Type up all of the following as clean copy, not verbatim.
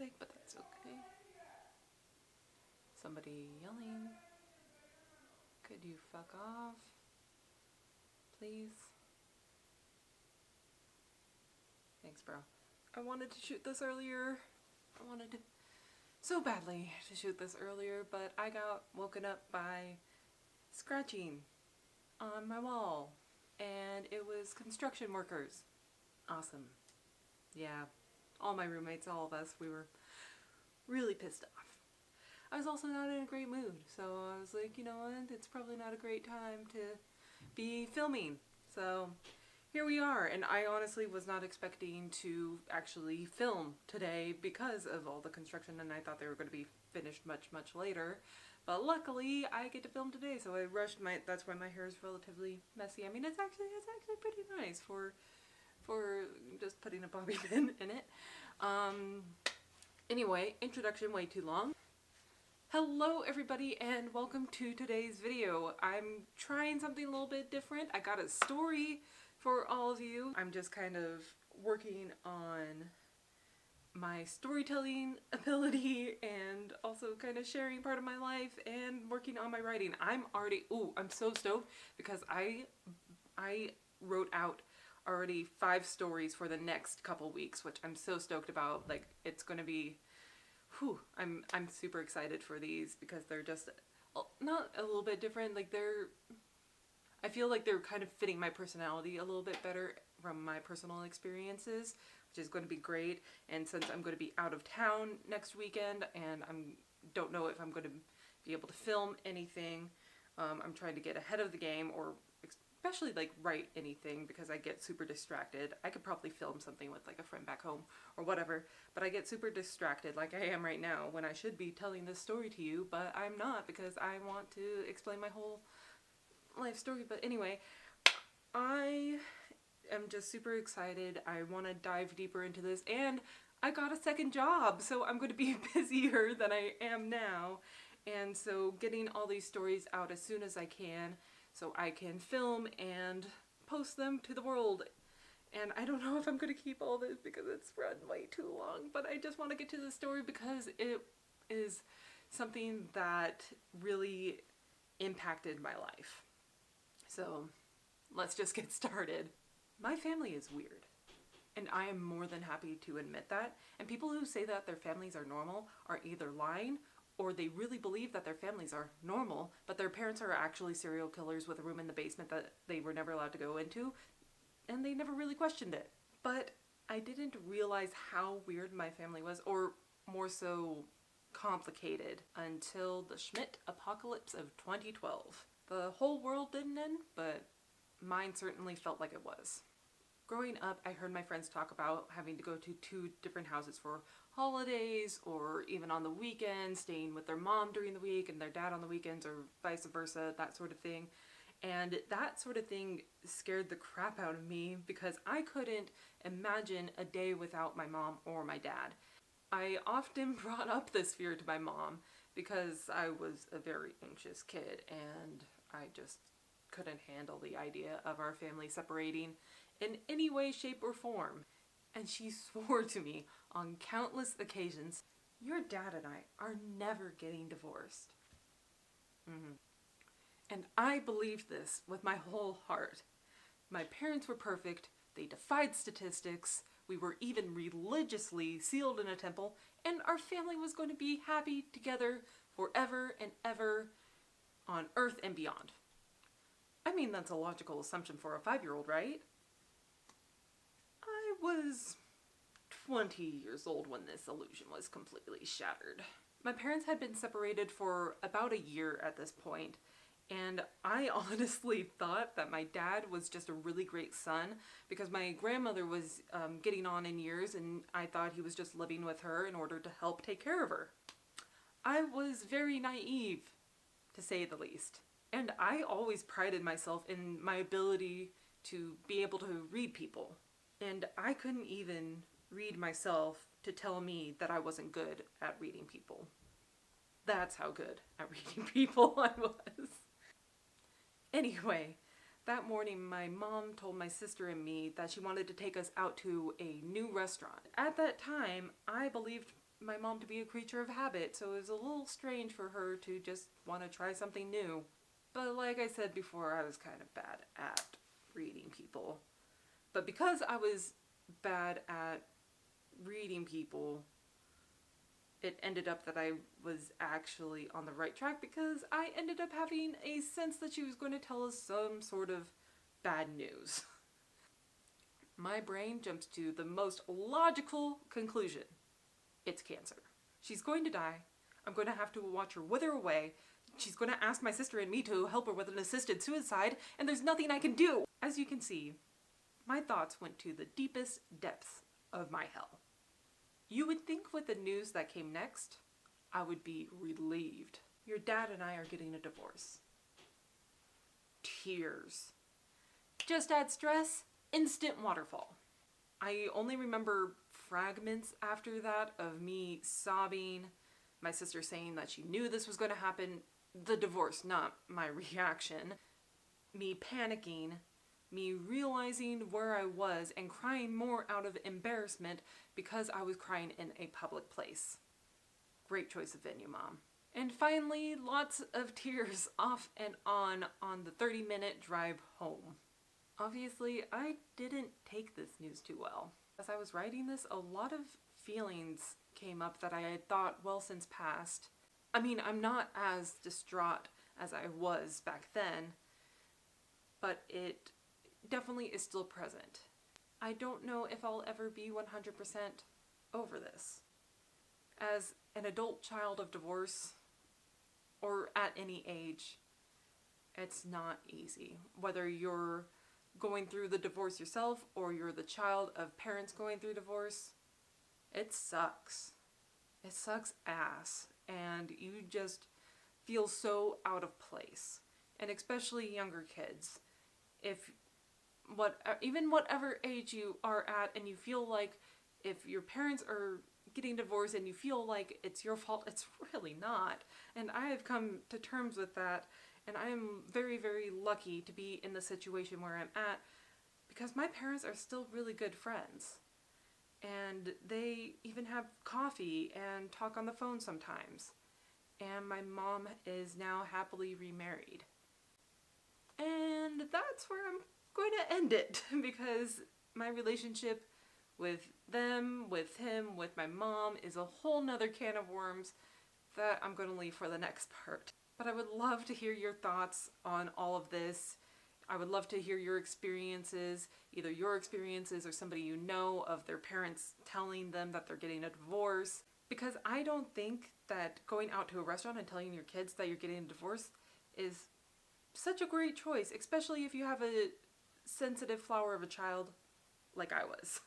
headache, but that's okay. Somebody yelling. Could you fuck off? Please? Thanks, bro. I wanted to shoot this earlier. I wanted to so badly to shoot this earlier, but I got woken up by scratching on my wall, and it was construction workers. Awesome. Yeah, all my roommates, all of us, we were really pissed off. I was also not in a great mood, so I was like, you know what, it's probably not a great time to be filming. So here we are, and I honestly was not expecting to actually film today because of all the construction, and I thought they were going to be finished much, much later. But luckily, I get to film today, so I rushed that's why my hair is relatively messy. I mean, it's actually pretty nice for just putting a bobby pin in it. Anyway, introduction way too long. Hello everybody and welcome to today's video. I'm trying something a little bit different. I got a story for all of you. I'm just kind of working on my storytelling ability and also kind of sharing part of my life and working on my writing. I'm so stoked because I wrote out already 5 stories for the next couple weeks, which I'm so stoked about. Like, it's gonna be I'm super excited for these because they're just not a little bit different. Like, I feel like they're kind of fitting my personality a little bit better from my personal experiences, which is going to be great. And since I'm going to be out of town next weekend and don't know if I'm going to be able to film anything, I'm trying to get ahead of the game, or especially like write anything, because I get super distracted. I could probably film something with like a friend back home or whatever, but I get super distracted like I am right now when I should be telling this story to you, but I'm not because I want to explain my whole life story. But anyway, I am just super excited. I want to dive deeper into this, and I got a second job, so I'm going to be busier than I am now, and so getting all these stories out as soon as I can so I can film and post them to the world. And I don't know if I'm going to keep all this because it's run way too long, but I just want to get to the story because it is something that really impacted my life. So let's just get started. My family is weird, and I am more than happy to admit that. And people who say that their families are normal are either lying, or they really believe that their families are normal, but their parents are actually serial killers with a room in the basement that they were never allowed to go into, and they never really questioned it. But I didn't realize how weird my family was, or more so complicated, until the Schmidt apocalypse of 2012. The whole world didn't end, but mine certainly felt like it was. Growing up, I heard my friends talk about having to go to 2 different houses for holidays, or even on the weekends, staying with their mom during the week and their dad on the weekends, or vice versa, that sort of thing. And that sort of thing scared the crap out of me because I couldn't imagine a day without my mom or my dad. I often brought up this fear to my mom because I was a very anxious kid and I just couldn't handle the idea of our family separating in any way, shape, or form. And she swore to me on countless occasions, "Your dad and I are never getting divorced." And I believed this with my whole heart. My parents were perfect, they defied statistics, we were even religiously sealed in a temple, and our family was going to be happy together forever and ever on earth and beyond. I mean, that's a logical assumption for a 5-year-old, right? I was 20 years old when this illusion was completely shattered. My parents had been separated for about a year at this point, and I honestly thought that my dad was just a really great son because my grandmother was getting on in years, and I thought he was just living with her in order to help take care of her. I was very naive, to say the least. And I always prided myself in my ability to be able to read people. And I couldn't even read myself to tell me that I wasn't good at reading people. That's how good at reading people I was. Anyway, that morning my mom told my sister and me that she wanted to take us out to a new restaurant. At that time, I believed my mom to be a creature of habit, so it was a little strange for her to just want to try something new. But like I said before, I was kind of bad at reading people. But because I was bad at reading people, it ended up that I was actually on the right track, because I ended up having a sense that she was going to tell us some sort of bad news. My brain jumps to the most logical conclusion. It's cancer. She's going to die. I'm going to have to watch her wither away. She's going to ask my sister and me to help her with an assisted suicide, and there's nothing I can do. As you can see, my thoughts went to the deepest depths of my hell. You would think with the news that came next, I would be relieved. Your dad and I are getting a divorce. Tears. Just add stress, instant waterfall. I only remember fragments after that of me sobbing, my sister saying that she knew this was going to happen, the divorce, not my reaction, me panicking, me realizing where I was and crying more out of embarrassment because I was crying in a public place. Great choice of venue, Mom. And finally, lots of tears off and on the 30-minute drive home. Obviously, I didn't take this news too well. As I was writing this, a lot of feelings came up that I had thought well since passed. I mean, I'm not as distraught as I was back then, but it definitely is still present. I don't know if I'll ever be 100% over this. As an adult child of divorce, or at any age, it's not easy. Whether you're going through the divorce yourself or you're the child of parents going through divorce, it sucks. It sucks ass, and you just feel so out of place. And especially younger kids. Even whatever age you are at, and you feel like if your parents are getting divorced and you feel like it's your fault, it's really not. And I have come to terms with that, and I am very, very lucky to be in the situation where I'm at, because my parents are still really good friends. And they even have coffee and talk on the phone sometimes. And my mom is now happily remarried. And that's where I'm going to end it, because my relationship with them, with him, with my mom is a whole nother can of worms that I'm going to leave for the next part. But I would love to hear your thoughts on all of this. I would love to hear your experiences, either your experiences or somebody you know of their parents telling them that they're getting a divorce. Because I don't think that going out to a restaurant and telling your kids that you're getting a divorce is such a great choice, especially if you have a sensitive flower of a child like I was.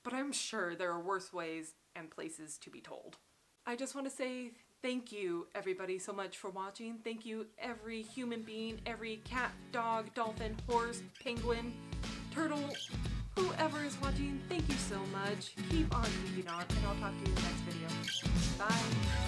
But I'm sure there are worse ways and places to be told. I just want to say thank you, everybody, so much for watching. Thank you, every human being, every cat, dog, dolphin, horse, penguin, turtle, whoever is watching. Thank you so much. Keep on keeping on, and I'll talk to you in the next video. Bye!